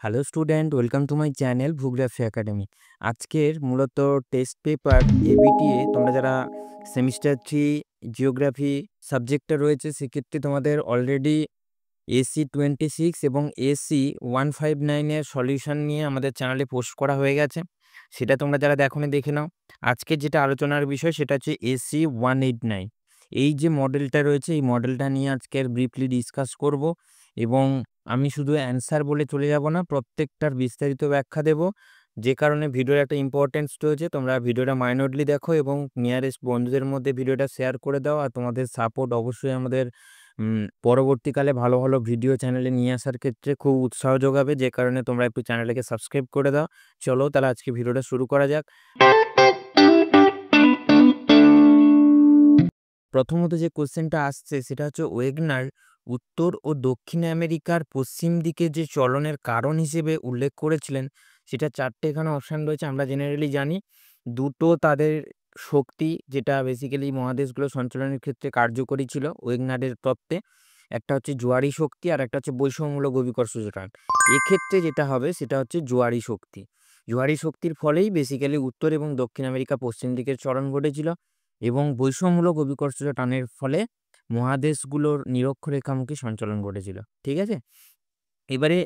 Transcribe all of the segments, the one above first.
Hello student, welcome to my channel geography academy. আজকের মূলত test paper ABTA তোমরা যারা সেমিস্টার 3 জিওগ্রাফি সাবজেক্টটা রয়েছে সেক্ষেত্রে তোমাদের অলরেডি এসি 26 এবং এসি 159 এর সলিউশন নিয়ে আমাদের চ্যানেলে পোস্ট করা হয়ে গেছে। সেটা তোমরা যারা দেখোনি দেখে নাও। আজকে যেটা আলোচনার বিষয় সেটা হচ্ছে এসি 189। এই যে মডেলটা রয়েছে এই মডেলটা নিয়ে আজকের ব্রিফলি ডিসকাস করব এবং আমি শুধু অ্যান্সার বলে চলে যাব না, প্রত্যেকটার বিস্তারিত ব্যাখ্যা দেব। যে কারণে ভিডিওর একটা ইম্পর্টেন্স রয়েছে, তোমরা ভিডিওটা মাইনরলি দেখো এবং নিয়ারেস্ট বন্ধুদের মধ্যে ভিডিওটা শেয়ার করে দাও। আর তোমাদের সাপোর্ট অবশ্যই আমাদের পরবর্তীকালে ভালো ভালো ভিডিও চ্যানেলে নিয়ে আসার ক্ষেত্রে খুব উৎসাহ যোগাবে, যে কারণে তোমরা একটু চ্যানেলটাকে সাবস্ক্রাইব করে দাও। চলো তাহলে আজকে ভিডিওটা শুরু করা যাক। প্রথমত যে কোশ্চেনটা আসছে সেটা হচ্ছে ওয়েগনার উত্তর ও দক্ষিণ আমেরিকার পশ্চিম দিকে যে চলনের কারণ হিসেবে উল্লেখ করেছিলেন সেটা চারটে এখানে অপশান রয়েছে। আমরা জেনারেলি জানি দুটো তাদের শক্তি যেটা বেসিক্যালি মহাদেশগুলো সঞ্চালনের ক্ষেত্রে কার্যকরী ছিল ওয়েগনারের তত্ত্বে, একটা হচ্ছে জোয়ারি শক্তি আর একটা হচ্ছে বৈষম্যমূলক অভিকর্ষ টান। এক্ষেত্রে যেটা হবে সেটা হচ্ছে জোয়ারি শক্তি। জোয়ারি শক্তির ফলেই বেসিক্যালি উত্তর এবং দক্ষিণ আমেরিকা পশ্চিম দিকের চলন ঘটেছিল এবং বৈষম্যমূলক অভিকর্ষ টানের ফলে মহাদেশগুলোর নিরক্ষরেখামুখী সঞ্চালন ঘটেছিল। ঠিক আছে, এবারে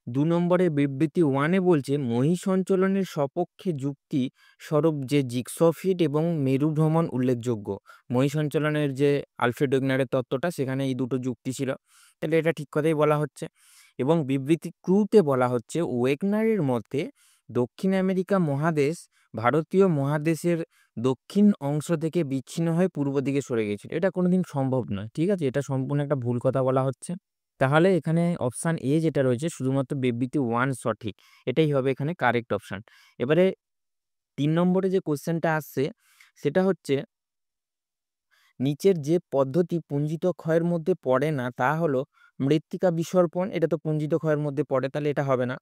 2 নম্বরে বিবৃতি 1-এ বলছে মহী সঞ্চালনের সপক্ষে যুক্তি স্বরূপ যে জিগসফিট এবং মেরু ভ্রমণ উল্লেখযোগ্য। মহী সঞ্চালনের যে আলফ্রেড ওয়েগনারের তত্ত্বটা সেখানে এই দুটো যুক্তি ছিল, তাহলে এটা ঠিক কথাই বলা হচ্ছে। এবং বিবৃতি 2-তে বলা হচ্ছে ওয়েগনারের মতে দক্ষিণ আমেরিকা মহাদেশ ভারতীয় মহাদেশের দক্ষিণ অংশ থেকে বিচ্ছিন্ন হয়ে পূর্ব দিকে সরে গিয়েছিল। এটা কোনোদিন সম্ভব নয়। ঠিক আছে, এটা সম্পূর্ণ একটা ভুল কথা বলা হচ্ছে। তাহলে এখানে অপশান এ যেটা রয়েছে শুধুমাত্র বিবৃতি 1 সঠিক, এটাই হবে এখানে কারেক্ট অপশান। এবারে 3 নম্বরে যে কোশ্চেনটা আসছে সেটা হচ্ছে নিচের যে পদ্ধতি পুঞ্জিত ক্ষয়ের মধ্যে পড়ে না তা হলো মৃত্তিকা বিসর্পণ, এটা তো পুঞ্জিত ক্ষয়ের মধ্যে পড়ে, তাহলে এটা হবে না।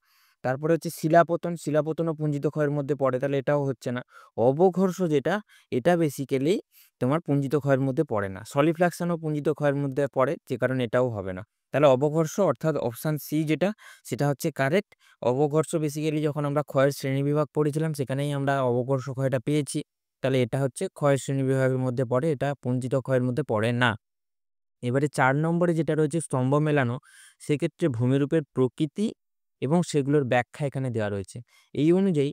তারপরে হচ্ছে শিলাপতন, শিলাপতনও পুঞ্জিত ক্ষয়ের মধ্যে পড়ে, তাহলে এটাও হচ্ছে না। অবঘর্ষ যেটা, এটা বেসিক্যালি তোমার পুঞ্জিত ক্ষয়ের মধ্যে পড়ে না। সলিফ্লাকশনও পুঞ্জিত ক্ষয়ের মধ্যে পড়ে, যে কারণে এটাও হবে না। তাহলে অবঘর্ষ অর্থাৎ অপশান সি যেটা সেটা হচ্ছে কারেক্ট। অবঘর্ষ বেসিক্যালি যখন আমরা ক্ষয়ের শ্রেণীবিভাগ পড়েছিলাম সেখানেই আমরা অবঘর্ষ ক্ষয়টা পেয়েছি, তাহলে এটা হচ্ছে ক্ষয় শ্রেণীবিভাগের মধ্যে পড়ে, এটা পুঞ্জিত ক্ষয়ের মধ্যে পড়ে না। এবারে 4 নম্বরে যেটা রয়েছে স্তম্ভ মেলানো, সেক্ষেত্রে ভূমিরূপের প্রকৃতি এবং সেগুলোর ব্যাখ্যা এখানে দেওয়া রয়েছে। এই অনুযায়ী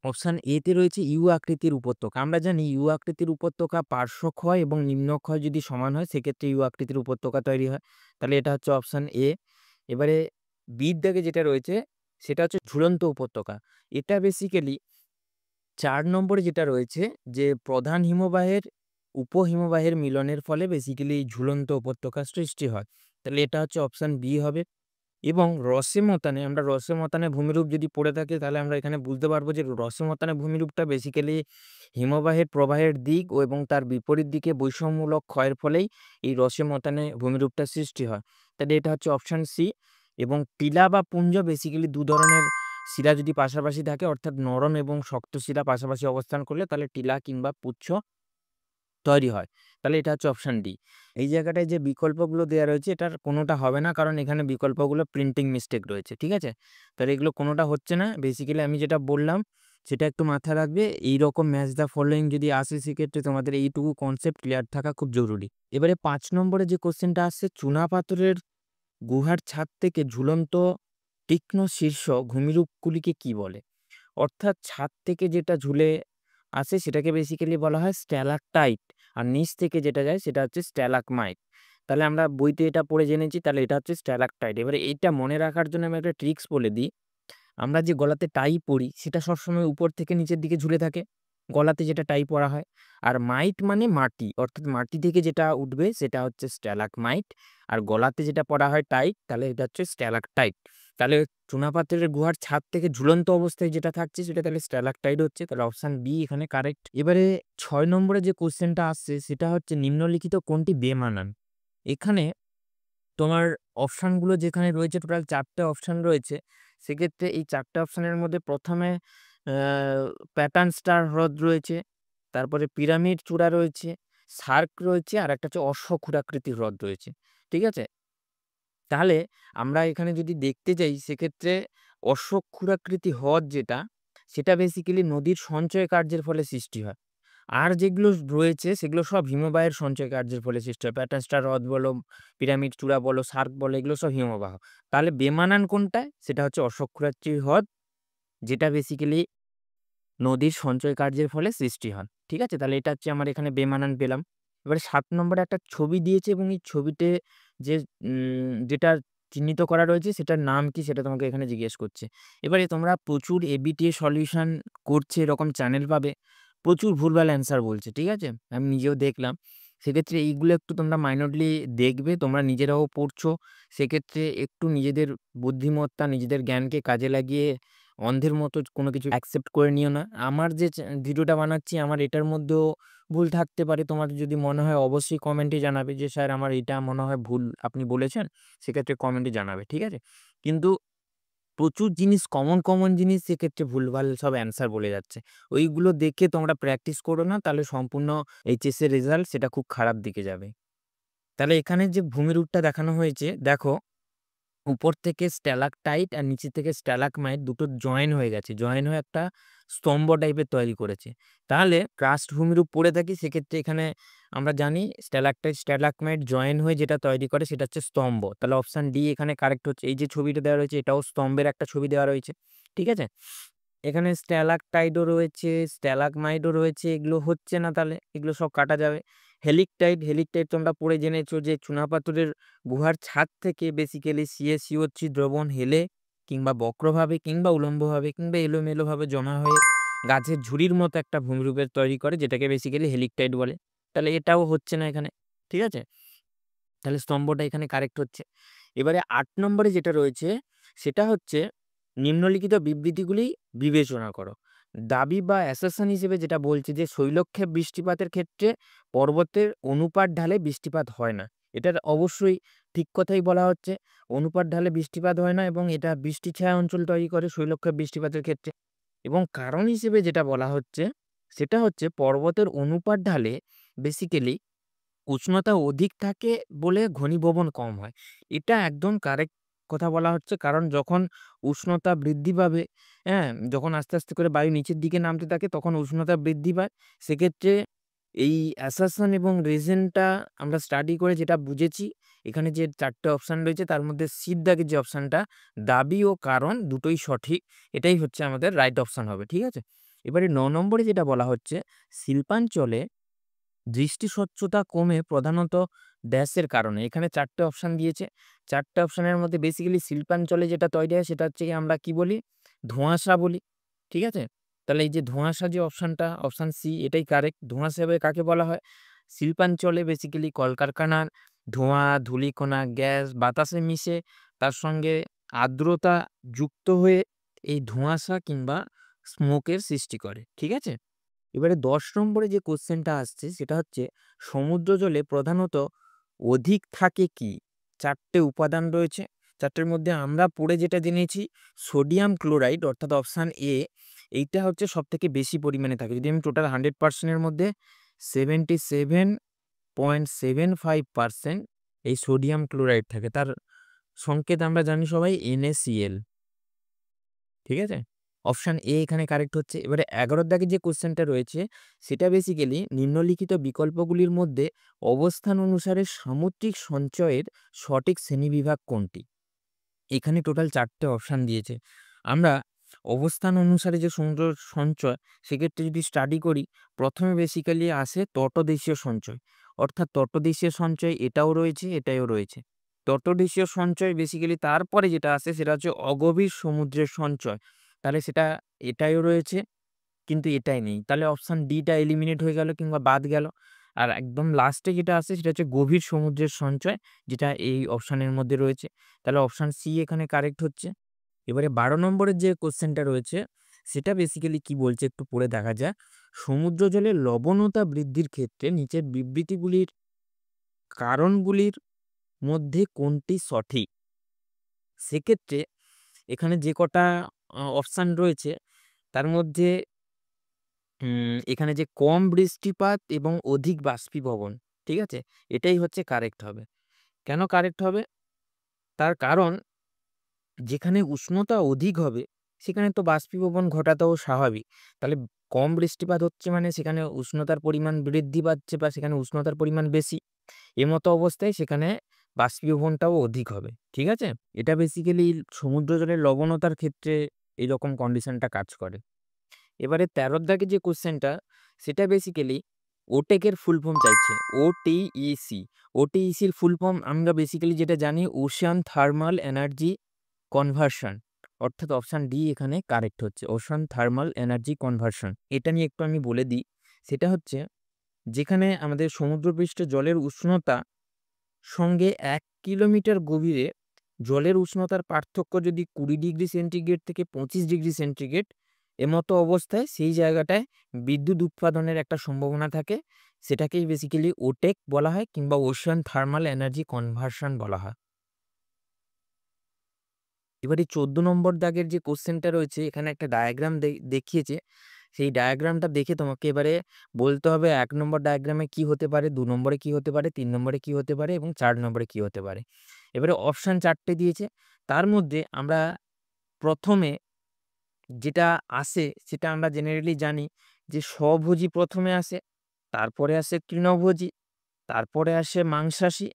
অপশান এতে রয়েছে ইউ আকৃতির উপত্যকা। আমরা জানি ইউ আকৃতির উপত্যকা পার্শ্বক্ষয় এবং নিম্নক্ষয় যদি সমান হয় সেক্ষেত্রে ইউ আকৃতির উপত্যকা তৈরি হয়, তাহলে এটা হচ্ছে অপশান এ। এবারে বির দাগে যেটা রয়েছে সেটা হচ্ছে ঝুলন্ত উপত্যকা। এটা বেসিক্যালি 4 নম্বরে যেটা রয়েছে যে প্রধান হিমবাহের উপহিমবাহের মিলনের ফলে বেসিক্যালি ঝুলন্ত উপত্যকা সৃষ্টি হয়, তাহলে এটা হচ্ছে অপশান বি হবে। এবং রসে মতানে, আমরা রসে মতানে ভূমিরূপ যদি পড়ে থাকি তাহলে আমরা এখানে বুঝতে পারবো যে রসে মতানে ভূমিরূপটা বেসিক্যালি হিমবাহের প্রবাহের দিক ও এবং তার বিপরীত দিকে বৈষম্যমূলক ক্ষয়ের ফলেই এই রসে মতানে ভূমিরূপটা সৃষ্টি হয়, তাহলে এটা হচ্ছে অপশান সি। এবং টিলা বা পুঞ্জ বেসিক্যালি দু ধরনের শিলা যদি পাশাপাশি থাকে অর্থাৎ নরম এবং শক্ত শিলা পাশাপাশি অবস্থান করলে তাহলে টিলা কিংবা পুচ্ছ তৈরি হয়, তাহলে এটা হচ্ছে অপশান ডি। এই জায়গাটায় যে বিকল্পগুলো দেওয়া রয়েছে এটার কোনোটা হবে না, কারণ এখানে বিকল্পগুলো প্রিন্টিং মিস্টেক রয়েছে। ঠিক আছে, তাহলে এগুলো কোনোটা হচ্ছে না। বেসিক্যালি আমি যেটা বললাম সেটা একটু মাথায় রাখবে। এইরকম ম্যাচ দ্য ফলোয়িং যদি আসে সেক্ষেত্রে তোমাদের এইটুকু কনসেপ্ট ক্লিয়ার থাকা খুব জরুরি। এবারে 5 নম্বরে যে কোশ্চেনটা আসছে চুনাপাথরের গুহার ছাদ থেকে ঝুলন্ত তীক্ষ্ণ শীর্ষ ভূমিরূপগুলিকে কি বলে? অর্থাৎ ছাদ থেকে যেটা ঝুলে আসে সেটাকে বেসিক্যালি বলা হয় স্ট্যালাকটাইট, আর নিচ থেকে যেটা যায় সেটা হচ্ছে স্ট্যালাকমাইট। তাহলে আমরা বইতে এটা পড়ে জেনেছি, তাহলে এটা হচ্ছে স্ট্যালাকটাইট। এবারে এইটা মনে রাখার জন্য আমি একটা ট্রিক্স বলে দিই। আমরা যে গলাতে টাই পরি সেটা সবসময় উপর থেকে নিচের দিকে ঝুলে থাকে, গলাতে যেটা টাই পরা হয়। আর মাইট মানে মাটি, অর্থাৎ মাটি থেকে যেটা উঠবে সেটা হচ্ছে স্ট্যালাকমাইট। আর গলাতে যেটা পরা হয় টাইট, তাহলে এটা হচ্ছে স্ট্যালাকটাইট। তাহলে চুনাপাথরের গুহার ছাদ থেকে ঝুলন্ত অবস্থায় যেটা থাকছে সেটা তাহলে স্ট্যালাকটাইট হচ্ছে, তাহলে অপশান বি এখানে কারেক্ট। এবারে 6 নম্বরে যে কোশ্চেনটা আসছে সেটা হচ্ছে নিম্নলিখিত কোনটি বেমানান। এখানে তোমার অপশানগুলো যেখানে রয়েছে টোটাল 4টে অপশান রয়েছে, সেক্ষেত্রে এই 4টে অপশানের মধ্যে প্রথমে প্যাটার্ন স্টার হ্রদ রয়েছে, তারপরে পিরামিড চূড়া রয়েছে, সার্ক রয়েছে, আর একটা হচ্ছে অশ্বক্ষুরাকৃতির হ্রদ রয়েছে। ঠিক আছে, তাহলে আমরা এখানে যদি দেখতে যাই সেক্ষেত্রে অশ্বক্ষুরাকৃতি হ্রদ যেটা, সেটা বেসিক্যালি নদীর সঞ্চয় কার্যের ফলে সৃষ্টি হয়। আর যেগুলো রয়েছে সেগুলো সব হিমবাহের সঞ্চয় কার্যের ফলে সৃষ্টি হয়। প্যাটার্নস্টার হ্রদ বলো, পিরামিড চূড়া বলো, সার্ক বলো, এগুলো সব হিমবাহ। তাহলে বেমানান কোনটায়? সেটা হচ্ছে অশ্বক্ষুরাকৃতি হ্রদ, যেটা বেসিক্যালি নদীর সঞ্চয় কার্যের ফলে সৃষ্টি হয়। ঠিক আছে? তাহলে এটা হচ্ছে আমার এখানে বেমানান পেলাম। এবারে ৭ নম্বরে একটা ছবি দিয়েছে এবং এই ছবিতে যে যেটা চিহ্নিত করা রয়েছে সেটার নাম কি সেটা তোমাকে এখানে জিজ্ঞেস করছে। এবারে তোমরা প্রচুর এবিটিএ সলিউশন করছে এরকম চ্যানেল পাবে। প্রচুর ভুলভাল অ্যান্সার বলছে। ঠিক আছে? আমি নিজেও দেখলাম। সেক্ষেত্রে এইগুলো একটু তোমরা মাইনরলি দেখবে। তোমরা নিজেরাও পড়ছো। সেক্ষেত্রে একটু নিজেদের বুদ্ধিমত্তা, নিজেদের জ্ঞানকে কাজে লাগিয়ে অন্ধের মতো কোনো কিছু অ্যাকসেপ্ট করে নিও না। আমার যে ভিডিওটা বানাচ্ছি আমার এটার মধ্যেও ভুল থাকতে পারে। তোমার যদি মনে হয় অবশ্যই কমেন্টে জানাবে যে স্যার আমার এটা মনে হয় ভুল আপনি বলেছেন। সেক্ষেত্রে কমেন্টে জানাবে। ঠিক আছে? কিন্তু প্রচুর জিনিস কমন জিনিস সেক্ষেত্রে ভুলভাল সব অ্যান্সার বলে যাচ্ছে। ওইগুলো দেখে তোমরা প্র্যাকটিস করো না, তাহলে সম্পূর্ণ এইচএস এর রেজাল্ট সেটা খুব খারাপ দিকে যাবে। তাহলে এখানে যে ভূমিরূপটা দেখানো হয়েছে দেখো, উপর থেকে স্ট্যালাকটাইট আর নিচে থেকে স্ট্যালাগমাইট দুটো জয়েন হয়ে গেছে। জয়েন হয়ে একটা স্তম্ভ টাইপের তৈরি করেছে। তাহলে কার্স্ট ভূমিরূপ পড়ে থাকি সেক্ষেত্রে এখানে আমরা জানি স্ট্যালাকটাইট স্ট্যালাগমাইট জয়েন হয়ে যেটা তৈরি করে সেটা হচ্ছে স্তম্ভ। তাহলে অপশন ডি এখানে কারেক্ট হচ্ছে। এই যে ছবিটা দেওয়া রয়েছে এটাও স্তম্ভের একটা ছবি দেওয়া রয়েছে। ঠিক আছে? এখানে স্ট্যালাকটাইটও রয়েছে, স্ট্যালাগমাইটও রয়েছে। এগুলো হচ্ছে না, তাহলে এগুলো সব কাটা যাবে। হেলিকটাইট তোমরা পড়ে জেনেছো যে চুনাপাথরের গুহার ছাদ থেকে বেসিক্যালি সিএসিও3 দ্রবণ হেলে কিংবা বক্রভাবে কিংবা উলম্বভাবে কিংবা এলোমেলোভাবে জমা হয়ে গাছের ঝুড়ির মতো একটা ভূমিরূপের তৈরি করে, যেটাকে বেসিক্যালি হেলিকটাইট বলে। তাহলে এটাও হচ্ছে না এখানে। ঠিক আছে? তাহলে স্তম্ভটা এখানে কারেক্ট হচ্ছে। এবারে ৮ নম্বরে যেটা রয়েছে সেটা হচ্ছে নিম্নলিখিত বিবৃতিগুলি বিবেচনা করো। দাবি বা অ্যাসারশন হিসেবে যেটা বলছে যে শৈলক্ষেপ বৃষ্টিপাতের ক্ষেত্রে পর্বতের অনুপাত ঢালে বৃষ্টিপাত হয় না। এটার অবশ্যই ঠিক কথাই বলা হচ্ছে। অনুপাত ঢালে বৃষ্টিপাত হয় না এবং এটা বৃষ্টি ছায়া অঞ্চল তৈরি করে শৈলক্ষেপ বৃষ্টিপাতের ক্ষেত্রে। এবং কারণ হিসেবে যেটা বলা হচ্ছে সেটা হচ্ছে পর্বতের অনুপাত ঢালে বেসিক্যালি উষ্ণতা অধিক থাকে বলে ঘনীভবন কম হয়। এটা একদম কারেক্ট কথা বলা হচ্ছে। কারণ যখন উষ্ণতা বৃদ্ধি পাবে, হ্যাঁ? যখন আস্তে করে বায়ু নিচের দিকে নামতে থাকে তখন উষ্ণতা বৃদ্ধি পায়। সেক্ষেত্রে এই অ্যাসারশন এবং রিজনটা আমরা স্টাডি করে যেটা বুঝেছি, এখানে যে ৪ টে অপশন রয়েছে তার মধ্যে সির দাগের যে অপশনটা দাবি ও কারণ দুটোই সঠিক। এটাই হচ্ছে আমাদের রাইট অপশন হবে। ঠিক আছে? এবারে ৯ নম্বরে যেটা বলা হচ্ছে শিল্পাঞ্চলে দৃষ্টি স্বচ্ছতা কমে প্রধানত ড্যাশের কারণে। এখানে ৪ টে অপশন দিয়েছে। ৪ টে অপশনের মধ্যে বেসিক্যালি শিল্পাঞ্চলে যেটা তৈরি হয় সেটা হচ্ছে গিয়ে আমরা কি বলি? ধোঁয়াশা বলি। ঠিক আছে? তাহলে এই যে ধোঁয়াশা যে অপশনটা অপশন সি এটাই কারেক্ট। ধোঁয়াশা কাকে বলা হয়? শিল্পাঞ্চলে বেসিক্যালি কলকারখানার ধোঁয়া, ধূলিকণা, গ্যাস বাতাসে মিশে তার সঙ্গে আর্দ্রতা যুক্ত হয়ে এই ধোঁয়াশা কিংবা স্মোকের সৃষ্টি করে। ঠিক আছে? এবারে ১০ নম্বরে যে কোশ্চেনটা আসছে সেটা হচ্ছে সমুদ্র জলে প্রধানত অধিক থাকে কি? ৪ টে উপাদান রয়েছে। ৪ টের মধ্যে আমরা পড়ে যেটা জেনেছি সোডিয়াম ক্লোরাইড অর্থাৎ অপশন এ, এইটা হচ্ছে সবথেকে বেশি পরিমাণে থাকে। যদি আমি টোটাল 100% এর মধ্যে 77.75% এই সোডিয়াম ক্লোরাইড থাকে। তার সংকেত আমরা জানি সবাই NaCl। ঠিক আছে? অপশন এ এখানে কারেক্ট হচ্ছে। এবারে ১১ দাগে যে কোশ্চেনটা রয়েছে সেটা বেসিক্যালি নিম্নলিখিত বিকল্পগুলির মধ্যে অবস্থান অনুসারে সামুদ্রিক সঞ্চয়ের সঠিক শ্রেণীবিভাগ কোনটি? এখানে টোটাল ৪ টে অপশন দিয়েছে। আমরা অবস্থান অনুসারে যে সমুদ্র সঞ্চয় সেক্ষেত্রে যদি স্টাডি করি, প্রথমে বেসিক্যালি আসে তটদেশীয় সঞ্চয়। অর্থাৎ তটদেশীয় সঞ্চয় এটাও রয়েছে, এটাও রয়েছে। তটদেশীয় সঞ্চয় বেসিক্যালি তারপরে যেটা আসে সেটা হচ্ছে অগভীর সমুদ্রের সঞ্চয়। তাহলে সেটা এটাও রয়েছে কিন্তু এটাই নেই। তাহলে অপশন ডি টা এলিমিনেট হয়ে গেল কিংবা বাদ গেল। আর একদম লাস্টে যেটা আছে সেটা হচ্ছে গভীর সমুদ্রের সঞ্চয়, যেটা এই অপশনের মধ্যে রয়েছে। তাহলে অপশন সি এখানে কারেক্ট হচ্ছে। এবারে ১২ নম্বরের যে কোশ্চেনটা রয়েছে সেটা বেসিক্যালি কি বলছে একটু পড়ে দেখা যাক। সমুদ্র জলে লবণতা বৃদ্ধির ক্ষেত্রে নিচের বিবৃতিগুলির কারণগুলির মধ্যে কোনটি সঠিক? সেক্ষেত্রে এখানে যে কটা অপশন রয়েছে তার মধ্যে এখানে যে কম বৃষ্টিপাত এবং অধিক বাষ্পীভবন, ঠিক আছে? এটাই হচ্ছে কারেক্ট হবে। কেন কারেক্ট হবে? তার কারণ যেখানে উষ্ণতা অধিক হবে সেখানে তো বাষ্পীভবন ঘটাটাও স্বাভাবিক। তাহলে কম বৃষ্টিপাত হচ্ছে মানে সেখানে উষ্ণতার পরিমাণ বৃদ্ধি পাচ্ছে বা সেখানে উষ্ণতার পরিমাণ বেশি। এমতো অবস্থায় সেখানে বাষ্পীভবনটাও অধিক হবে। ঠিক আছে? এটা বেসিক্যালি সমুদ্র জলের লবণতার ক্ষেত্রে এরকম কন্ডিশনটা কাজ করে। এবারে ১৩ র দাগে যে কোয়েশ্চেনটা সেটা বেসিক্যালি ওটেকের ফুল ফর্ম চাইছে। ওটিইসি। ওটিইসির ফুল ফর্ম আমরা বেসিক্যালি যেটা জানি ওশিয়ান থার্মাল এনার্জি কনভার্সন। অর্থাৎ অপশন ডি এখানে কারেক্ট হচ্ছে। Ocean thermal energy conversion. এটা নিয়ে একটু আমি বলে দিই। সেটা হচ্ছে যেখানে আমাদের সমুদ্রপৃষ্ঠের জলের উষ্ণতা সঙ্গে ১ কিলোমিটার গভীরে জলের উষ্ণতার পার্থক্য যদি ২০ ডিগ্রি সেন্টিগ্রেড থেকে ২৫ ডিগ্রি সেন্টিগ্রেড এমতো অবস্থায় সেই জায়গাটায় বিদ্যুৎ উৎপাদনের একটা সম্ভাবনা থাকে। সেটাকেই বেসিক্যালি ওটেক বলা হয় কিংবা ওশিয়ান থার্মাল এনার্জি কনভার্সন বলা হয়। এবারে ১৪ নম্বর দাগের যে কোশ্চেনটা রয়েছে এখানে একটা ডায়াগ্রাম দেখিয়েছে। সেই ডায়াগ্রামটা দেখে তোমাকে এবারে বলতে হবে ১ নম্বর ডায়াগ্রামে কি হতে পারে, ২ নম্বরে কি হতে পারে, ৩ নম্বরে কি হতে পারে এবং ৪ নম্বরে কি হতে পারে। এবারে অপশন ৪ টে দিয়েছে। তার মধ্যে আমরা ১ম এ যেটা আসে সেটা আমরা জেনারেলি জানি যে স্বভোজী ১ম এ আসে, তারপরে আসে তৃণভোজী, তারপরে আসে মাংসাশী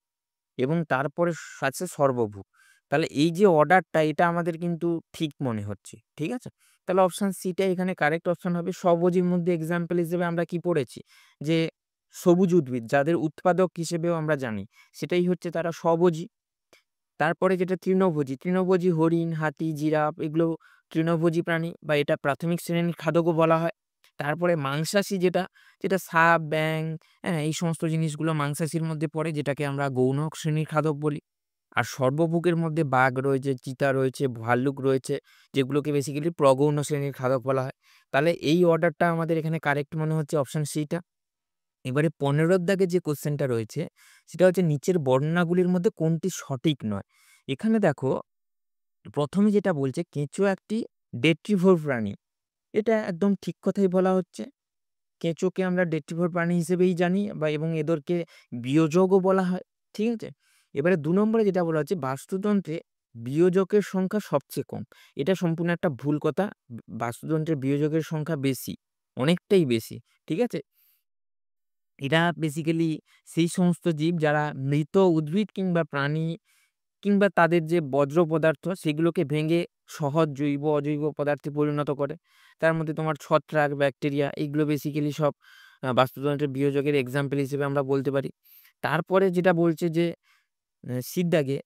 এবং তারপরে আছে সর্বভুক। তাহলে এই যে অর্ডারটা এটা আমাদের কিন্তু ঠিক মনে হচ্ছে। ঠিক আছে? তাহলে অপশন সিটা এখানে কারেক্ট অপশন হবে। স্বভোজীর মধ্যে এক্সাম্পল হিসেবে আমরা কি পড়েছি? যে সবুজ উদ্ভিদ যাদের উৎপাদক হিসেবেও আমরা জানি সেটাই হচ্ছে তারা স্বভোজী। তারপরে যেটা তৃণভোজী, তৃণভোজী হরিণ, হাতি, জিরাফ এগুলো তৃণভোজী প্রাণী বা এটা প্রাথমিক শ্রেণীর খাদ্যও বলা হয়। তারপরে মাংসাশী যেটা সাপ, ব্যাঙ, হ্যাঁ? এই সমস্ত জিনিসগুলো মাংসাশীর মধ্যে পড়ে যেটাকে আমরা গৌণ শ্রেণীর খাদক বলি। আর সর্বভুকের মধ্যে বাঘ রয়েছে, চিতা রয়েছে, ভাল্লুক রয়েছে যেগুলোকে বেসিক্যালি প্রগৌণ শ্রেণীর খাদক বলা হয়। তাহলে এই অর্ডারটা আমাদের এখানে কারেক্ট মনে হচ্ছে অপশন সিটা। এবারে ১৫ র দাগে যে কোয়েশ্চেনটা রয়েছে সেটা হচ্ছে নিচের বর্ণনাগুলির মধ্যে কোনটি সঠিক নয়? এখানে দেখো ১ম এ যেটা বলছে কেঁচো একটি ডেট্রিভোর প্রাণী। এটা একদম ঠিক কথাই বলা হচ্ছে। কেঁচোকে আমরা ডেট্রিভোর প্রাণী হিসেবেই জানি বা এবং এদেরকে বিয়োজকও বলা হয়। ঠিক আছে? এবারে ২ নম্বরে যেটা বলা হচ্ছে বাস্তুতন্ত্রে বিয়োজকের সংখ্যা সবচেয়ে কম। এটা সম্পূর্ণ একটা ভুল কথা। বাস্তুতন্ত্রে বিয়োজকের সংখ্যা বেশি, অনেকটাই বেশি। ঠিক আছে? এরা বেসিক্যালি সেই সমস্ত জীব যারা মৃত উদ্ভিদ কিংবা প্রাণী কিংবা তাদের যে বজ্র পদার্থ সেগুলোকে ভেঙে সহজ জৈব অজৈব পদার্থে পরিণত করে। তার মধ্যে তোমার ছত্রাক, ব্যাকটেরিয়া এইগুলো বেসিক্যালি সব বাস্তুতন্ত্রের বিয়োজকের এক্সাম্পল হিসেবে আমরা বলতে পারি। তারপরে যেটা বলছে যে সির দাগে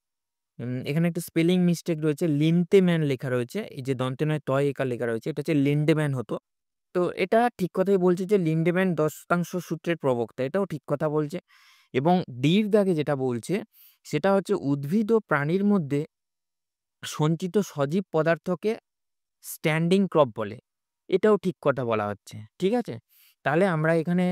এখানে একটা স্পেলিং মিস্টেক রয়েছে। লিন্ডেম্যান লেখা রয়েছে। এই যে দন্তে নয় তয় একার লেখা রয়েছে। এটা হচ্ছে লিন্ডেম্যান হতো। তো এটা ঠিক কথাই বলছে যে লিন্ডেম্যান ১০ সূত্রের প্রবক্তা। এটাও ঠিক কথা বলছে। এবং ডির দাগে যেটা বলছে সেটা হচ্ছে উদ্ভিদ ও প্রাণীর মধ্যে সঞ্চিত সজীব পদার্থকে স্ট্যান্ডিং ক্রপ বলে। এটাও ঠিক কথা বলা হচ্ছে। ঠিক আছে? তাহলে আমরা এখানে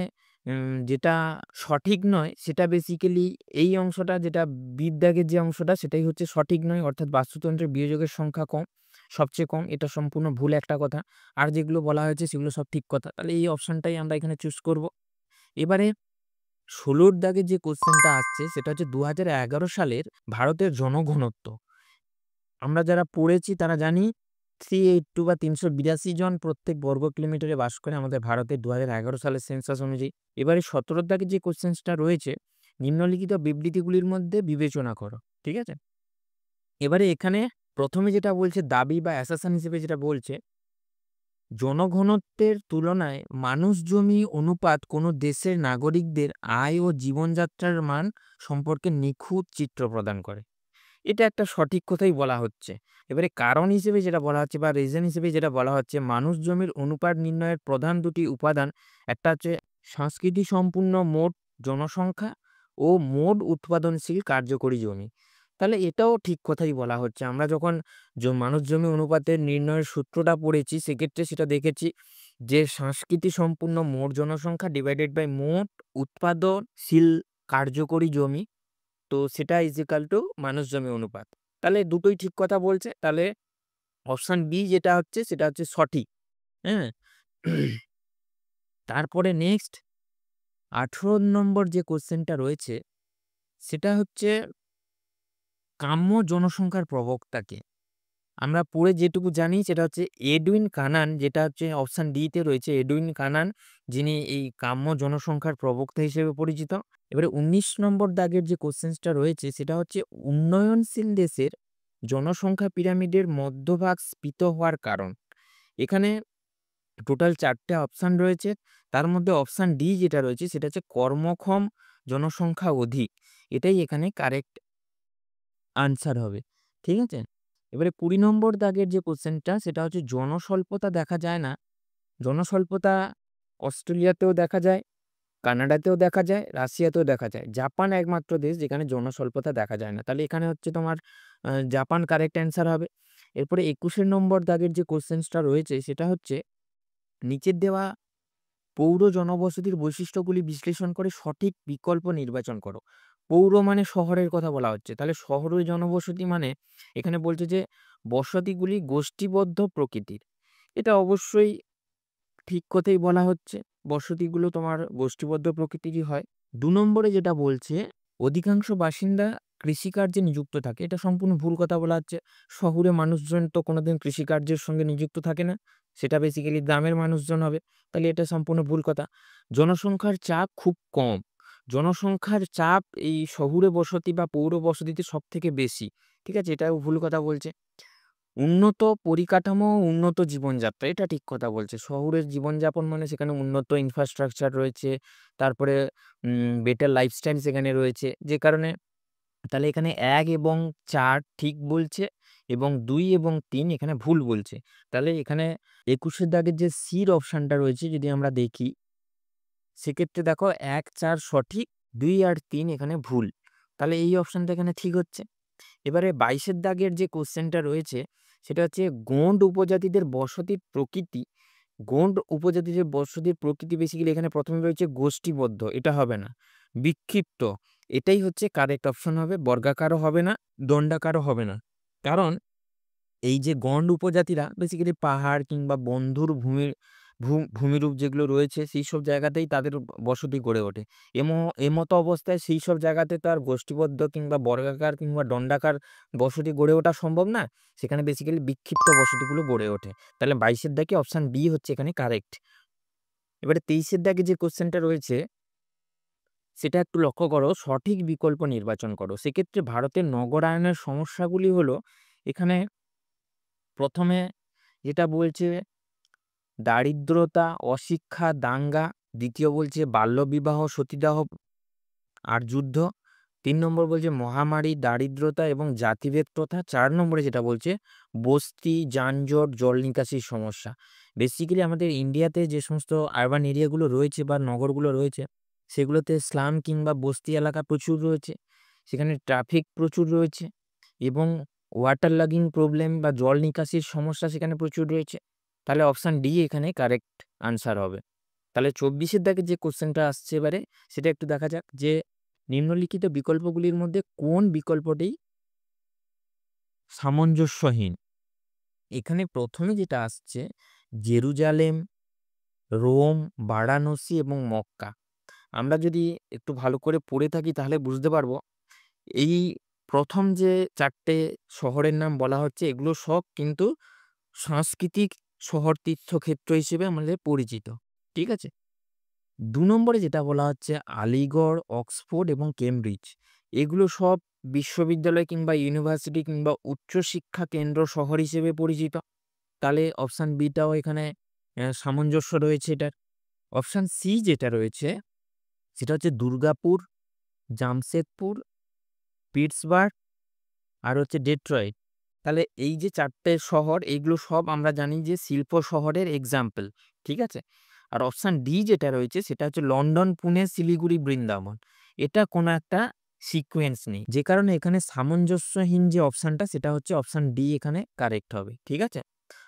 যেটা সঠিক নয় সেটা বেসিক্যালি এই অংশটা যেটা বির দাগের যে অংশটা সেটাই হচ্ছে সঠিক নয়। অর্থাৎ বাস্তুতন্ত্রের বিয়োজকের সংখ্যা কম, সবচেয়ে কম। এটা সম্পূর্ণ ভুল একটা কথা। আর যেগুলো বলা হয়েছে সেগুলো সব ঠিক কথা। তাহলে এই অপশনটাই আমরা এখানে চুজ করব। এবারে ১৬ র দাগে যে কোয়েশ্চেনটা আসছে সেটা হচ্ছে ২০১১ সালের ভারতের জনঘনত্ব। আমরা যারা পড়েছি তারা জানি ৩৮২ বা ৩৮২ জন প্রত্যেক বর্গ কিলোমিটারে বাস করে আমাদের ভারতের ২০১১ সালের সেন্সাস অনুযায়ী। এবারে ১৭ র দাগে যে কোয়েশ্চেনটা রয়েছে নিম্নলিখিত বিবৃতিগুলির মধ্যে বিবেচনা করো। ঠিক আছে? এবারে এখানে ১ম এ যেটা বলছে দাবি বা অ্যাসারশন হিসেবে যেটা বলছে জনঘনত্বের তুলনায় মানুষ জমি অনুপাত কোনো দেশের নাগরিকদের আয় ও জীবনযাত্রার মান সম্পর্কে নিখুঁত চিত্র প্রদান করে। এটা একটা সঠিক কথাই বলা হচ্ছে। এবারে কারণ হিসেবে যেটা বলা হচ্ছে বা রিজন হিসেবে যেটা বলা হচ্ছে মানুষ জমির অনুপাত নির্ণয়ের প্রধান দুটি উপাদান একটা হচ্ছে সংস্কৃতি সম্পূর্ণ মোট জনসংখ্যা ও মোট উৎপাদনশীল কার্যকরী জমি। তাহলে এটাও ঠিক কথাই বলা হচ্ছে। আমরা যখন মানুষ জমি অনুপাতের নির্ণয়ের সূত্রটা পড়েছি সেক্ষেত্রে সেটা দেখেছি যে সংস্কৃতি সম্পূর্ণ মোট জনসংখ্যা ডিভাইডেড বাই মোট উৎপাদনশীল কার্যকরী জমি। তো সেটা ইজ ইকুয়াল টু মানুষ জমি অনুপাত। তাহলে দুটোই ঠিক কথা বলছে। তাহলে অপশন বি যেটা হচ্ছে সেটা হচ্ছে সঠিক। হ্যাঁ? তারপরে নেক্সট ১৮ নম্বর যে কোয়েশ্চেনটা রয়েছে সেটা হচ্ছে কাম্য জনসংখ্যার প্রবক্তা কে? আমরা পড়ে যেটুকু জানি সেটা হচ্ছে এডুইন কানান, যেটা হচ্ছে অপশন ডি তে রয়েছে এডুইন কানান, যিনি এই কাম্য জনসংখ্যার প্রবক্তা হিসেবে পরিচিত। এবারে ১৯ নম্বর দাগের যে কোশ্চেনটা রয়েছে সেটা হচ্ছে উন্নয়নশীল দেশের জনসংখ্যা পিরামিডের মধ্যভাগ স্ফীত হওয়ার কারণ। এখানে টোটাল ৪ টে অপশন রয়েছে। তার মধ্যে অপশন ডি যেটা রয়েছে সেটা হচ্ছে কর্মক্ষম জনসংখ্যা অধিক। এটাই এখানে কারেক্ট আনসার হবে। ঠিক আছে? এবারে ২০ নম্বর দাগের যে কোশ্চেনটা সেটা হচ্ছে জনস্বল্পতা দেখা যায় না। জনস্বল্পতা অস্ট্রেলিয়াতেও দেখা যায়, কানাডাতেও দেখা যায়, রাশিয়াতেও দেখা যায়। জাপান একমাত্র দেশ যেখানে জনস্বল্পতা দেখা যায় না। তাহলে এখানে হচ্ছে তোমার জাপান কারেক্ট অ্যান্সার হবে। এরপরে ২১ নম্বর দাগের যে কোশ্চেনটা রয়েছে সেটা হচ্ছে নিচের দেওয়া পৌর জনবসতির বৈশিষ্ট্যগুলি বিশ্লেষণ করে সঠিক বিকল্প নির্বাচন করো। পৌর মানে শহরের কথা বলা হচ্ছে। তাহলে শহরের জনবসতি মানে এখানে বলছে যে বসতিগুলি গোষ্ঠীবদ্ধ প্রকৃতির। এটা অবশ্যই ঠিক কথাই বলা হচ্ছে। বসতিগুলো তোমার গোষ্ঠীবদ্ধ প্রকৃতিরই হয়। ২ নম্বরে যেটা বলছে অধিকাংশ বাসিন্দা কৃষিকার্যে নিযুক্ত থাকে। এটা সম্পূর্ণ ভুল কথা বলা হচ্ছে। শহুরে মানুষজন তো কোনোদিন কৃষিকার্যের সঙ্গে নিযুক্ত থাকে না। সেটা বেসিক্যালি গ্রামের মানুষজন হবে। তাহলে এটা সম্পূর্ণ ভুল কথা। জনসংখ্যার চাপ খুব কম। জনসংখ্যার চাপ এই শহুরে বসতি বা পৌর বসতিতে সবথেকে বেশি। ঠিক আছে? এটাও ভুল কথা বলছে। উন্নত পরিকাঠামো, উন্নত জীবনযাত্রা, এটা ঠিক কথা বলছে। শহুরের জীবনযাপন মানে সেখানে উন্নত ইনফ্রাস্ট্রাকচার রয়েছে। তারপরে বেটার লাইফস্টাইল সেখানে রয়েছে। যে কারণে তাহলে এখানে ১ এবং ৪ ঠিক বলছে এবং ২ এবং ৩ এখানে ভুল বলছে। তাহলে এখানে ২১ এর দাগের যে সির অপশনটা রয়েছে যদি আমরা দেখি, সেক্ষেত্রে দেখো ১, ৪ সঠিক, ২ আর ৩ এখানে ভুল। তাহলে এই অপশনটা এখানে ঠিক হচ্ছে। এবারে ২২ এর দাগের যে কোশ্চেনটা রয়েছে সেটা হচ্ছে গোন্ড উপজাতিদের বসতির প্রকৃতি। গোন্ড উপজাতিদের বসতির প্রকৃতি বেসিক্যালি এখানে প্রথমে রয়েছে গোষ্ঠীবদ্ধ, এটা হবে না। বিক্ষিপ্ত, এটাই হচ্ছে কারেক্ট অপশন হবে। বর্গাকারও হবে না, দণ্ডাকারও হবে না। কারণ এই যে গন্ড উপজাতিরা বেসিক্যালি পাহাড় কিংবা বন্ধুর ভূমিরূপ যেগুলো রয়েছে সেইসব জায়গাতেই তাদের বসতি গড়ে ওঠে। এমতো অবস্থায় সেইসব জায়গাতে তো আর গোষ্ঠীবদ্ধ কিংবা বর্গাকার কিংবা দণ্ডাকার বসতি গড়ে ওঠা সম্ভব না। সেখানে বেসিক্যালি বিক্ষিপ্ত বসতিগুলো গড়ে ওঠে। তাহলে ২২ এর দাগে অপশন বি হচ্ছে এখানে কারেক্ট। এবারে ২৩ এর দাগে যে কোশ্চেনটা রয়েছে সেটা একটু লক্ষ্য করো, সঠিক বিকল্প নির্বাচন করো। সেক্ষেত্রে ভারতের নগরায়নের সমস্যাগুলি হলো এখানে প্রথমে যেটা বলছে দারিদ্রতা, অশিক্ষা, দাঙ্গা। দ্বিতীয় বলছে বাল্যবিবাহ, সতীদাহ আর যুদ্ধ। ৩ নম্বর বলছে মহামারী, দারিদ্রতা এবং জাতিভেদ প্রথা। ৪ নম্বরে যেটা বলছে বস্তি, যানজট, জল নিকাশির সমস্যা। বেসিক্যালি আমাদের ইন্ডিয়াতে যে সমস্ত আরবান এরিয়াগুলো রয়েছে বা নগরগুলো রয়েছে সেগুলোতে স্লাম কিংবা বস্তি এলাকা প্রচুর রয়েছে। সেখানে ট্রাফিক প্রচুর রয়েছে এবং ওয়াটার লগিং প্রবলেম বা জল নিকাশির সমস্যা সেখানে প্রচুর রয়েছে। তাহলে অপশন ডি এখানে কারেক্ট আনসার হবে। তাহলে ২৪ এর দাগে যে কোশ্চেনটা আসছে এবারে সেটা একটু দেখা যাক যে নিম্নলিখিত বিকল্পগুলির মধ্যে কোন বিকল্পটি সামঞ্জস্যহীন? এখানে প্রথমে যেটা আসছে জেরুজালেম, রোম, বারাণসী এবং মক্কা। আমরা যদি একটু ভালো করে পড়ে থাকি তাহলে বুঝতে পারবো এই প্রথম যে ৪ টে শহরের নাম বলা হচ্ছে এগুলো সব কিন্তু সাংস্কৃতিক শহর তীর্থক্ষেত্র হিসেবে আমাদের পরিচিত। ঠিক আছে? ২ নম্বরে যেটা বলা হচ্ছে আলিগড়, অক্সফোর্ড এবং কেমব্রিজ। এগুলো সব বিশ্ববিদ্যালয় কিংবা ইউনিভার্সিটি কিংবা উচ্চশিক্ষা কেন্দ্র শহর হিসেবে পরিচিত। তাহলে অপশন বিটাও এখানে সামঞ্জস্য রয়েছে এটার। অপশন সি যেটা রয়েছে সেটা হচ্ছে দুর্গাপুর, জামশেদপুর, পিটসবার্গ আর হচ্ছে ডেট্রয়েট। তাহলে এই যে ৪ টে শহর এইগুলো সব আমরা জানি যে শিল্প শহরের এক্সাম্পল। ঠিক আছে? আর অপশন ডি যেটা রয়েছে সেটা হচ্ছে লন্ডন, পুনে, শিলিগুড়ি, বৃন্দাবন। এটা কোনো একটা সিকোয়েন্স নেই। যে কারণে এখানে সামঞ্জস্যহীন যে অপশনটা সেটা হচ্ছে অপশন ডি এখানে কারেক্ট হবে। ঠিক আছে?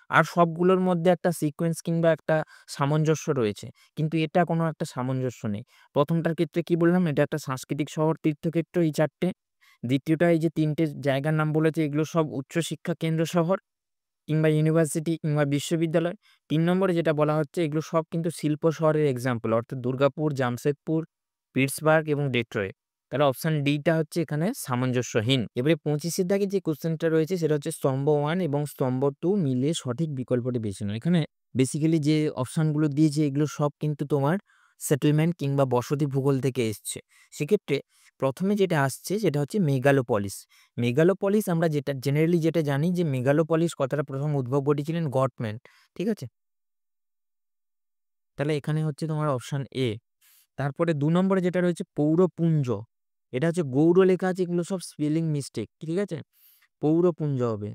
আর সবগুলোর মধ্যে একটা সিকোয়েন্স কিংবা একটা সামঞ্জস্য রয়েছে। কিন্তু এটা কোনো একটা সামঞ্জস্য নেই। প্রথমটার ক্ষেত্রে কি বললাম? এটা একটা সাংস্কৃতিক শহর তীর্থক্ষেত্র এই ৪ টে। দ্বিতীয়টা এই যে ৩ টে জায়গার নাম বলেছে এগুলো সব উচ্চশিক্ষা কেন্দ্র শহর কিংবা ইউনিভার্সিটি কিংবা বিশ্ববিদ্যালয়। ৩ নম্বরে যেটা বলা হচ্ছে এগুলো সব কিন্তু শিল্প শহরের এক্সাম্পল অর্থাৎ দুর্গাপুর, জামশেদপুর, পিটসবার্গ এবং ডেট্রয়েট। তাহলে অপশন ডিটা হচ্ছে এখানে সামঞ্জস্যহীন। এবারে 25-এর দাগে যে কোশ্চেনটা রয়েছে সেটা হচ্ছে স্তম্ভ 1 এবং স্তম্ভ 2 মিলিয়ে সঠিক বিকল্পটি বেছে নাও। এখানে বেসিক্যালি যে অপশনগুলো দিয়েছে এগুলো সব কিন্তু তোমার সেটেলমেন্ট কিংবা বসতি ভূগোল থেকে এসছে। সেক্ষেত্রে প্রথমে যেটা আসছে সেটা হচ্ছে মেগালোপলিস। মেগালোপলিস আমরা যেটা জেনারেলি যেটা জানি যে মেগালোপলিস কথাটা প্রথম উদ্ভব ঘটিয়েছিলেন গটম্যান, ঠিক আছে? তাহলে এখানে হচ্ছে তোমার অপশন এ। তারপরে ২ নম্বরে যেটা রয়েছে পৌরপুঞ্জ। এটা হচ্ছে গৌড় লেখা আছে, এগুলো সব স্পেলিং মিস্টেক, ঠিক আছে? পৌরপুঞ্জ হবে।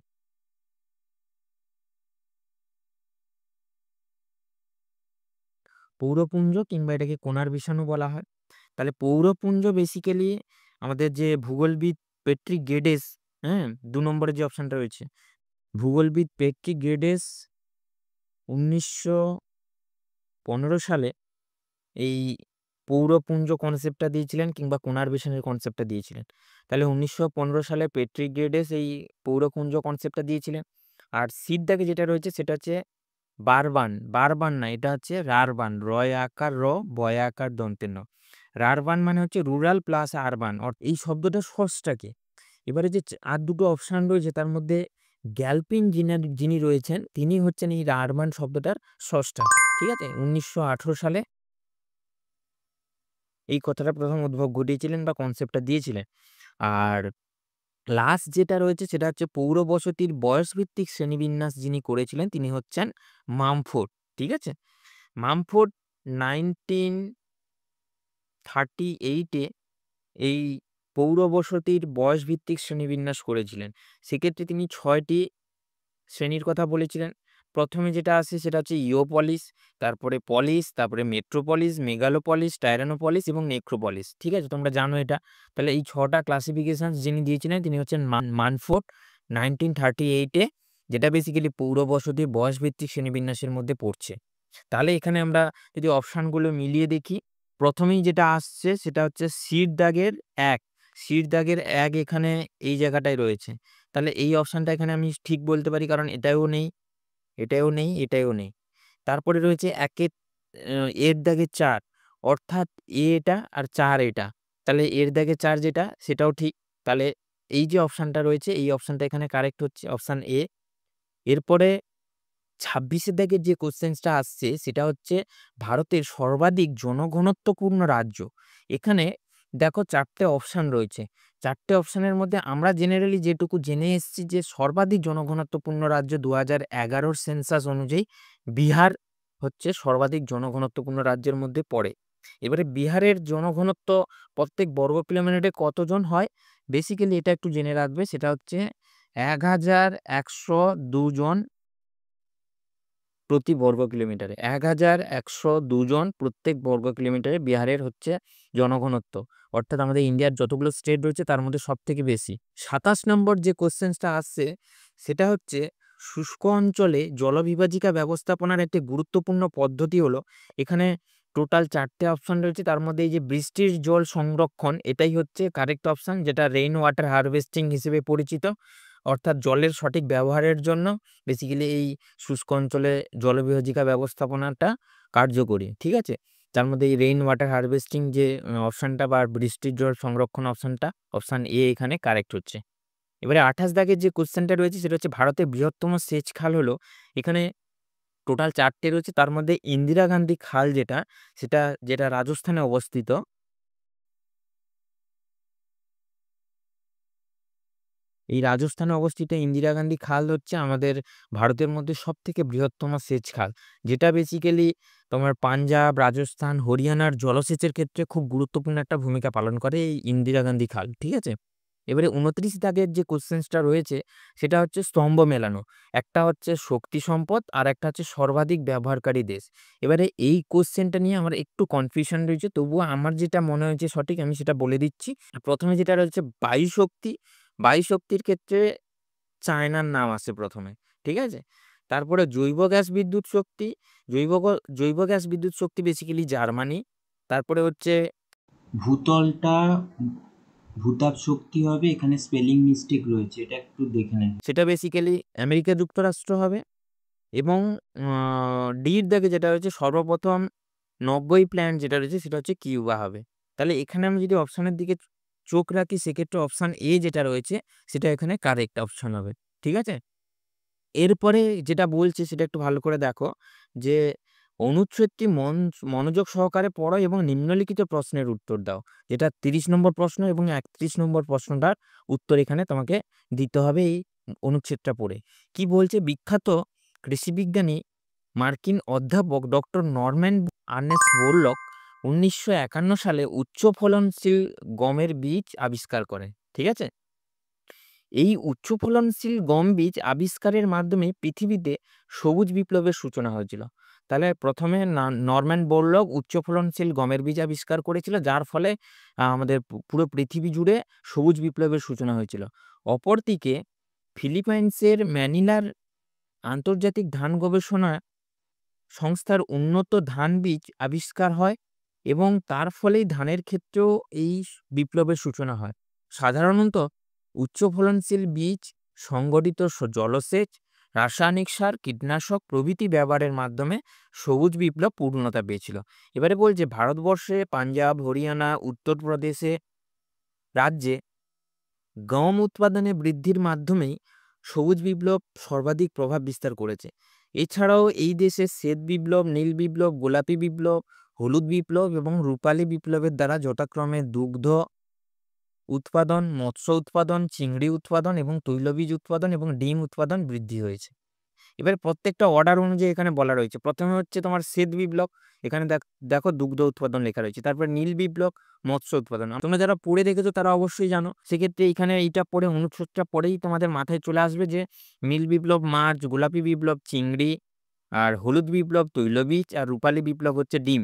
পৌরপুঞ্জ কিংবা এটাকে কোণার বিষাণু বলা হয়। তাহলে পৌরপুঞ্জ বেসিক্যালি আমাদের যে ভূগোলবিদ পেট্রিক গেডেস, হ্যাঁ? ২ নম্বরে যে অপশনটা রয়েছে। ভূগোলবিদ পেট্রিক গেডেস ১৯১৫ সালে এই পৌরপুঞ্জ কনসেপ্টটা দিয়েছিলেন কিংবা কোণার বিষাণুর কনসেপ্টটা দিয়েছিলেন। তাহলে ১৯১৫ সালে পেট্রিক গেডেস এই পৌরপুঞ্জ কনসেপ্টটা দিয়েছিলেন। আর সির দাগে যেটা রয়েছে সেটা হচ্ছে বারবান, বারবান না, এটা হচ্ছে রারবান, রয় আকার র, বয় আকার দন্তের ন। রারবান মানে হচ্ছে রুরাল প্লাস আরবান। এই শব্দটা স্রষ্টা কে? এবারে যে আর দুটো অপশন রয়েছে তার মধ্যে গ্যালপিন যিনি রয়েছেন তিনি হচ্ছেন এই রারবান শব্দটার স্রষ্টা, ঠিক আছে? ১৯১৮ সালে এই কথাটা প্রথম উদ্ভব ঘটিয়েছিলেন বা কনসেপ্টটা দিয়েছিলেন। আর লাস্ট যেটা রয়েছে সেটা হচ্ছে পৌর বসতির বয়সভিত্তিক শ্রেণীবিন্যাস যিনি করেছিলেন তিনি হচ্ছেন মামফোর্ড, ঠিক আছে? মামফোর্ড 1938-এ এই পৌর বসতির বয়সভিত্তিক শ্রেণীবিন্যাস করেছিলেন। সেক্ষেত্রে তিনি ৬টি শ্রেণীর কথা বলেছিলেন। প্রথমে যেটা আসে সেটা হচ্ছে ইওপলিস, তারপরে পলিস, তারপরে মেট্রোপলিস, মেগালোপলিস, টাইরানোপলিস এবং নেক্রোপলিস, ঠিক আছে? তোমরা জানো এটা। তাহলে এই ৬টা ক্লাসিফিকেশন যিনি দিয়েছিলেন তিনি হচ্ছেন মানফোর্ড 1938-এ, যেটা বেসিক্যালি পৌর বসতির বয়সভিত্তিক শ্রেণীবিন্যাসের মধ্যে পড়ছে। তাহলে এখানে আমরা যদি অপশানগুলো মিলিয়ে দেখি, প্রথমেই যেটা আসছে সেটা হচ্ছে সির দাগের ১। সির দাগের ১ এখানে এই জায়গাটায় রয়েছে। তাহলে এই অপশানটা এখানে আমি ঠিক বলতে পারি কারণ এটাও নেই, এটাও নেই, এটাও নেই। তারপরে রয়েছে এর দাগে ৪, অর্থাৎ এটা আর ৪ এটা। তাহলে এর দাগে ৪ যেটা সেটাও ঠিক। তাহলে এই যে অপশানটা রয়েছে এই অপশানটা এখানে কারেক্ট হচ্ছে অপশান এ। এরপরে ২৬-এর দাগের যে কোশ্চেনটা আসছে সেটা হচ্ছে ভারতের সর্বাধিক জনঘনত্বপূর্ণ রাজ্য। এখানে দেখো ৪টে অপশান রয়েছে। ৪টে অপশানের মধ্যে আমরা জেনারেলি যেটুকু জেনে এসেছি যে সর্বাধিক জনঘনত্বপূর্ণ রাজ্য ২০১১ সেন্সাস অনুযায়ী বিহার হচ্ছে সর্বাধিক জনঘনত্বপূর্ণ রাজ্যের মধ্যে পড়ে। এবারে বিহারের জনঘনত্ব প্রত্যেক বর্গ কিলোমিটারে কতজন হয়? বেসিক্যালি এটা একটু জেনে রাখবে, সেটা হচ্ছে ১,১০২ জন প্রতি বর্গ কিলোমিটারে। ১,১০২ জন প্রত্যেক বর্গ কিলোমিটারে বিহারের হচ্ছে জনঘনত্ব। অর্থাৎ আমাদের ইন্ডিয়ার যতগুলো স্টেট রয়েছে তার মধ্যে সবথেকে বেশি। ২৭ নম্বর যে কোশ্চেনটা আসছে সেটা হচ্ছে শুষ্ক অঞ্চলে জলবিভাজিকা ব্যবস্থাপনার একটি গুরুত্বপূর্ণ পদ্ধতি হলো, এখানে টোটাল ৪টে অপশন রয়েছে তার মধ্যে এই যে বৃষ্টির জল সংরক্ষণ এটাই হচ্ছে কারেক্ট অপশন, যেটা রেইন ওয়াটার হারভেস্টিং হিসেবে পরিচিত। অর্থাৎ জলের সঠিক ব্যবহারের জন্য বেসিক্যালি এই শুষ্ক অঞ্চলে জলবিভাজিকা ব্যবস্থাপনাটা কার্যকরী, ঠিক আছে? তার মধ্যে এই রেইন ওয়াটার হারভেস্টিং যে অপশানটা বা বৃষ্টির জল সংরক্ষণ অপশানটা, অপশান এ এখানে কারেক্ট হচ্ছে। এবারে ২৮ দাগের যে কোশ্চেনটা রয়েছে সেটা হচ্ছে ভারতের বৃহত্তম সেচ খাল হলো, এখানে টোটাল ৪টে রয়েছে তার মধ্যে ইন্দিরা গান্ধী খাল যেটা রাজস্থানে অবস্থিত। এই রাজস্থানে অবস্থিত ইন্দিরা গান্ধী খাল হচ্ছে আমাদের ভারতের মধ্যে সবথেকে বৃহত্তম সেচ খাল, যেটা বেসিক্যালি তোমার পাঞ্জাব, রাজস্থান, হরিয়ানার জলসেচের ক্ষেত্রে খুব গুরুত্বপূর্ণ একটা ভূমিকা পালন করে এই ইন্দিরা গান্ধী খাল, ঠিক আছে? এবারে ২৯ দাগের যে কোশ্চেনটা রয়েছে সেটা হচ্ছে স্তম্ভ মেলানো। একটা হচ্ছে শক্তি সম্পদ আর একটা হচ্ছে সর্বাধিক ব্যবহারকারী দেশ। এবারে এই কোশ্চেনটা নিয়ে আমার একটু কনফিউশন রয়েছে, তবুও আমার যেটা মনে হয়েছে সঠিক আমি সেটা বলে দিচ্ছি। প্রথমে যেটা রয়েছে বায়ুশক্তি, বায়ুশক্তির ক্ষেত্রে চায়নার নাম আসে প্রথমে, ঠিক আছে? তারপরে জৈব গ্যাস বিদ্যুৎ শক্তি, জৈব গ্যাস বিদ্যুৎ শক্তি বেসিক্যালি জার্মানি। তারপরে হচ্ছে ভূতলটা ভূতাপ শক্তি হবে, এখানে স্পেলিং মিস্টেক রয়েছে, এটা একটু দেখে নেন। সেটা বেসিক্যালি আমেরিকা যুক্তরাষ্ট্র হবে। এবং ডির দাগে যেটা রয়েছে সর্বপ্রথম ৯০ প্ল্যান্ট যেটা রয়েছে সেটা হচ্ছে কিউবা হবে। তাহলে এখানে আমি যদি অপশনের দিকে চোখ রাখি, সেক্ষেত্রে অপশান এ যেটা রয়েছে সেটা এখানে কারেক্ট অপশান হবে। ঠিক আছে? এরপরে যেটা বলছে সেটা একটু ভালো করে দেখো যে অনুচ্ছেদটি মনোযোগ সহকারে পড়ো এবং নিম্নলিখিত প্রশ্নের উত্তর দাও। যেটা ৩০ নম্বর প্রশ্ন এবং ৩১ নম্বর প্রশ্নটার উত্তর এখানে তোমাকে দিতে হবে এই অনুচ্ছেদটা পড়ে। কি বলছে? বিখ্যাত কৃষিবিজ্ঞানী মার্কিন অধ্যাপক ডক্টর নরম্যান আর্নেস্ট বোরলক ১৯৫১ সালে উচ্চ ফলনশীল গমের বীজ আবিষ্কার করেন। ঠিক আছে? এই উচ্চ ফলনশীল গম বীজ আবিষ্কারের মাধ্যমে পৃথিবীতে সবুজ বিপ্লবের সূচনা হয়েছিল। তাহলে প্রথমে নরম্যান বোরলগ উচ্চ ফলনশীল গমের বীজ আবিষ্কার করেছিল, যার ফলে আমাদের পুরো পৃথিবী জুড়ে সবুজ বিপ্লবের সূচনা হয়েছিল। অপরদিকে ফিলিপাইন্সের ম্যানিলার আন্তর্জাতিক ধান গবেষণা সংস্থার উন্নত ধান বীজ আবিষ্কার হয় এবং তার ফলেই ধানের ক্ষেত্রেও এই বিপ্লবের সূচনা হয়। সাধারণত উচ্চ ফলনশীল বীজ সংগঠিত জলসেচ, রাসায়নিক সার, কীটনাশক প্রভৃতি ব্যবহারের মাধ্যমে সবুজ বিপ্লব পূর্ণতা পেয়েছিল। এবারে বলছে ভারতবর্ষে পাঞ্জাব, হরিয়ানা, উত্তরপ্রদেশে রাজ্যে গম উৎপাদনে বৃদ্ধির মাধ্যমেই সবুজ বিপ্লব সর্বাধিক প্রভাব বিস্তার করেছে। এছাড়াও এই দেশে শ্বেত বিপ্লব, নীল বিপ্লব, গোলাপি বিপ্লব, হলুদ বিপ্লব এবং রূপালী বিপ্লবের দ্বারা যথাক্রমে দুগ্ধ উৎপাদন, মৎস্য উৎপাদন, চিংড়ি উৎপাদন এবং তৈলবীজ উৎপাদন এবং ডিম উৎপাদন বৃদ্ধি হয়েছে। এবার প্রত্যেকটা অর্ডার অনুযায়ী এখানে বলা রয়েছে। প্রথমে হচ্ছে তোমার শ্বেত বিপ্লব, এখানে দেখো দুগ্ধ উৎপাদন লেখা রয়েছে। তারপর নীল বিপ্লব, মৎস্য উৎপাদন। তোমরা যারা পড়ে দেখেছো তারা অবশ্যই জানো। সেক্ষেত্রে এখানে এইটা পড়ে অনুচ্ছেদটা পড়েই তোমাদের মাথায় চলে আসবে যে নীল বিপ্লব মাছ, গোলাপি বিপ্লব চিংড়ি, আর হলুদ বিপ্লব তৈলবীজ, আর রূপালী বিপ্লব হচ্ছে ডিম।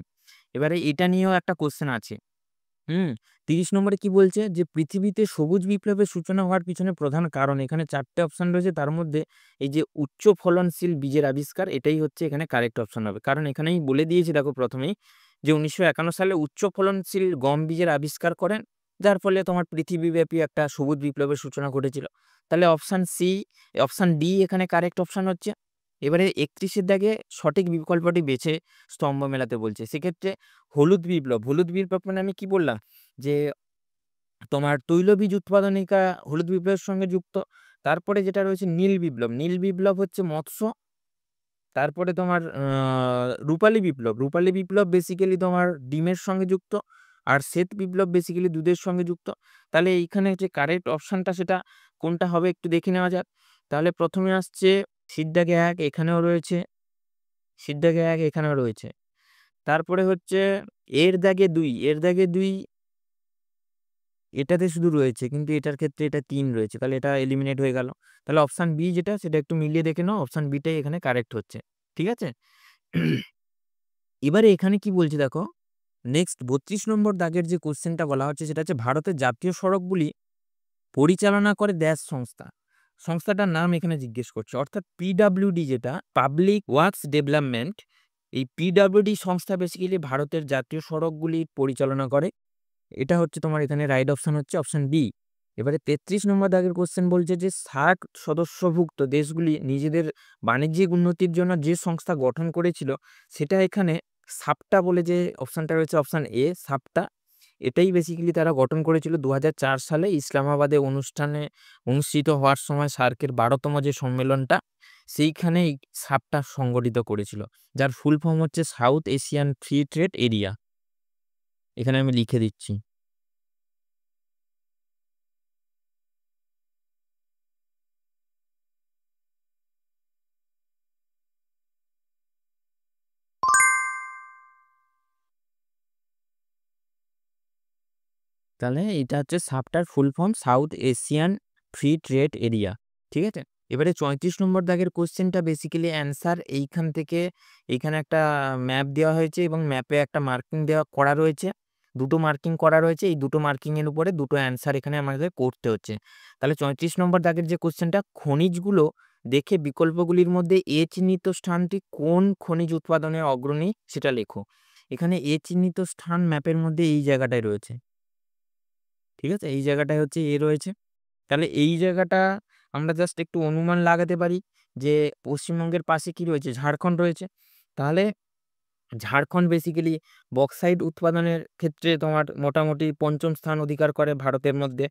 এবারে এটা নিয়েও একটা কোশ্চেন আছে। ৩০ নম্বরে কি বলছে? যে পৃথিবীতে সবুজ বিপ্লবের সূচনা হওয়ার পিছনে প্রধান কারণ, এখানে ৪টে অপশন রয়েছে, তার মধ্যে এই যে উচ্চ ফলনশীল বীজের আবিষ্কার, এটাই হচ্ছে এখানে কারেক্ট অপশন হবে। কারণ এখানেই বলে দিয়েছি দেখো প্রথমেই যে ১৯৫১ সালে উচ্চ ফলনশীল গম বীজের আবিষ্কার করেন, যার ফলে তোমার পৃথিবীব্যাপী একটা সবুজ বিপ্লবের সূচনা ঘটেছিল। তাহলে অপশন ডি এখানে কারেক্ট অপশন হচ্ছে। এবারে ৩১-এর দাগে সঠিক বিকল্পটি বেছে স্তম্ভ মেলাতে বলছে। সেক্ষেত্রে হলুদ বিপ্লব মানে আমি কি বললাম যে তোমার তৈলবীজ উৎপাদনিকা হলুদ বিপ্লবের সঙ্গে যুক্ত। তারপরে যেটা রয়েছে নীল বিপ্লব হচ্ছে মৎস্য। তারপরে তোমার রূপালী বিপ্লব বেসিক্যালি তোমার ডিমের সঙ্গে যুক্ত। আর শ্বেত বিপ্লব বেসিক্যালি দুধের সঙ্গে যুক্ত। তাহলে এইখানে যে কারেক্ট অপশনটা সেটা কোনটা হবে একটু দেখে নেওয়া যাক। তাহলে প্রথমে আসছে সিদ্ধাগে ১, এখানেও রয়েছে সিদ্ধাগে ১, এখানেও রয়েছে। তারপরে হচ্ছে এর দাগে ২ এটাতে শুধু রয়েছে, কিন্তু এটার ক্ষেত্রে এটা ৩ রয়েছে। তাহলে এটা এলিমিনেট হয়ে গেল। তাহলে অপশন বি যেটা সেটা একটু মিলিয়ে দেখে নাও। অপশন বিটাই এখানে কারেক্ট হচ্ছে। ঠিক আছে? এবারে এখানে কি বলছে দেখো, নেক্সট ৩২ নম্বর দাগের যে কোশ্চেনটা বলা হচ্ছে সেটা হচ্ছে ভারতের জাতীয় সড়কগুলি পরিচালনা করে সংস্থা। সংস্থাটার নাম এখানে জিজ্ঞেস করছে। অর্থাৎ পিডব্লিউডি যেটা পাবলিক ওয়ার্কস ডেভেলপমেন্ট, এই পিডব্লিউডি সংস্থা বেসিক্যালি ভারতের জাতীয় সড়কগুলি পরিচালনা করে। এটা হচ্ছে তোমার এখানে রাইট অপশন হচ্ছে অপশন বি। এবারে ৩৩ নম্বর দাগের কোশ্চেন বলছে যে সার্ক সদস্যভুক্ত দেশগুলি নিজেদের বাণিজ্যিক উন্নতির জন্য যে সংস্থা গঠন করেছিল সেটা এখানে সাপটা বলে যে অপশনটা রয়েছে অপশন এ সাপটা, এটাই বেসিক্যালি তারা গঠন করেছিল ২০০৪ সালে ইসলামাবাদে অনুষ্ঠিত হওয়ার সময় সার্কের ১২তম যে সম্মেলনটা সেইখানে সাপটা সংগঠিত করেছিল, যার ফুল ফর্ম হচ্ছে south Asian free trade area. এখানে আমি লিখে দিচ্ছি। তাহলে এটা হচ্ছে সাপটার full form south Asian free trade area. ঠিক আছে? এবারে ৩৪ নম্বর দাগের কোশ্চেনটা বেসিক্যালি অ্যান্সার এইখান থেকে এইখানে একটা ম্যাপ দেওয়া হয়েছে এবং ম্যাপে একটা মার্কিং করা রয়েছে। দুটো মার্কিং করা রয়েছে। এই দুটো মার্কিংয়ের উপরে দুটো অ্যান্সার এখানে আমাদের করতে হচ্ছে। তাহলে ৩৪ নম্বর দাগের যে কোশ্চেনটা, খনিজগুলো দেখে বিকল্পগুলির মধ্যে এ চিহ্নিত স্থানটি কোন খনিজ উৎপাদনের অগ্রণী সেটা লেখো। এখানে এ চিহ্নিত স্থান ম্যাপের মধ্যে এই জায়গাটায় রয়েছে। ঠিক আছে? এই জায়গাটায় হচ্ছে এ রয়েছে। তাহলে এই জায়গাটা আমরা জাস্ট একটু অনুমান লাগাতে পারি যে পশ্চিমবঙ্গের পাশে কি রয়েছে? ঝাড়খণ্ড রয়েছে। তাহলে ঝাড়খণ্ড বেসিক্যালি বক্সাইট উৎপাদনের ক্ষেত্রে তোমার মোটামুটি ৫ম স্থান অধিকার করে ভারতের মধ্যে।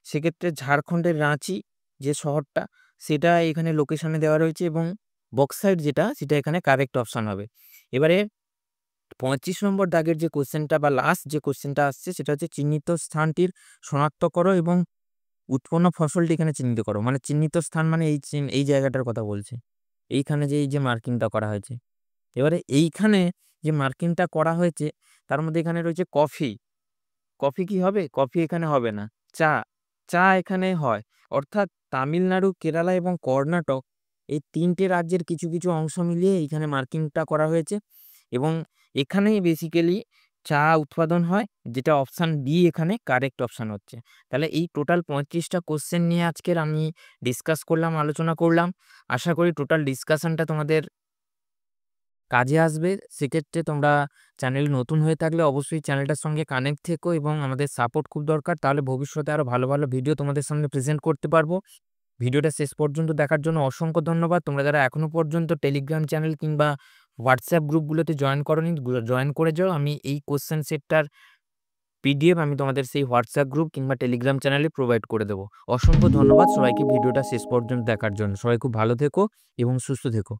সেক্ষেত্রে ঝাড়খণ্ডের রাঁচি যে শহরটা সেটা এখানে লোকেশনে দেওয়া রয়েছে এবং বক্সাইট যেটা সেটা এখানে কারেক্ট অপশন হবে। এবারে ৩৫ নম্বর দাগের যে কোয়েশ্চেনটা বা লাস্ট যে কোয়েশ্চেনটা আসছে সেটা হচ্ছে চিহ্নিত স্থানটির শনাক্ত করো এবং উৎপন্ন ফসলটি এখানে চিহ্নিত করো। মানে চিহ্নিত স্থান মানে এই জায়গাটার কথা বলছে। এইখানে যে এই যে মার্কিংটা করা হয়েছে। এবারে এইখানে যে মার্কিংটা করা হয়েছে তার মধ্যে এখানে রয়েছে কফি। কফি কি হবে? কফি এখানে হবে না। চা, চা এখানে হয়। অর্থাৎ তামিলনাড়ু, কেরালা এবং কর্ণাটক এই ৩ টে রাজ্যের কিছু, কিছু অংশ মিলিয়ে এইখানে মার্কিংটা করা হয়েছে এবং এখানেই বেসিক্যালি চা উৎপাদন হয়, যেটা অপশন ডি এখানে কারেক্ট অপশন হচ্ছে। তাহলে এই টোটাল ৩৫টা কোয়েশ্চেন নিয়ে আজকের আমি ডিসকাস করলাম, আলোচনা করলাম। আশা করি টোটাল ডিসকাশনটা তোমাদের কাজে আসবে। সেক্ষেত্রে তোমরা চ্যানেল নতুন হয়ে থাকলে অবশ্যই চ্যানেলটার সঙ্গে কানেক্ট থেকো এবং আমাদের সাপোর্ট খুব দরকার। তাহলে ভবিষ্যতে আরো ভালো, ভালো ভিডিও তোমাদের সামনে প্রেজেন্ট করতে পারবো। ভিডিওটা শেষ পর্যন্ত দেখার জন্য অসংখ্য ধন্যবাদ। তোমরা যারা এখনো পর্যন্ত টেলিগ্রাম চ্যানেল কিংবা হোয়াটসঅ্যাপ গ্রুপগুলোতে জয়েন করোনি, জয়েন করে যাও। আমি এই কোয়েশ্চেন সেটটার পিডিএফ আমি তোমাদের সেই হোয়াটসঅ্যাপ গ্রুপ কিংবা টেলিগ্রাম চ্যানেলে প্রোভাইড করে দেবো। অসংখ্য ধন্যবাদ সবাইকে ভিডিওটা শেষ পর্যন্ত দেখার জন্য। সবাই খুব ভালো থেকো এবং সুস্থ থেকো।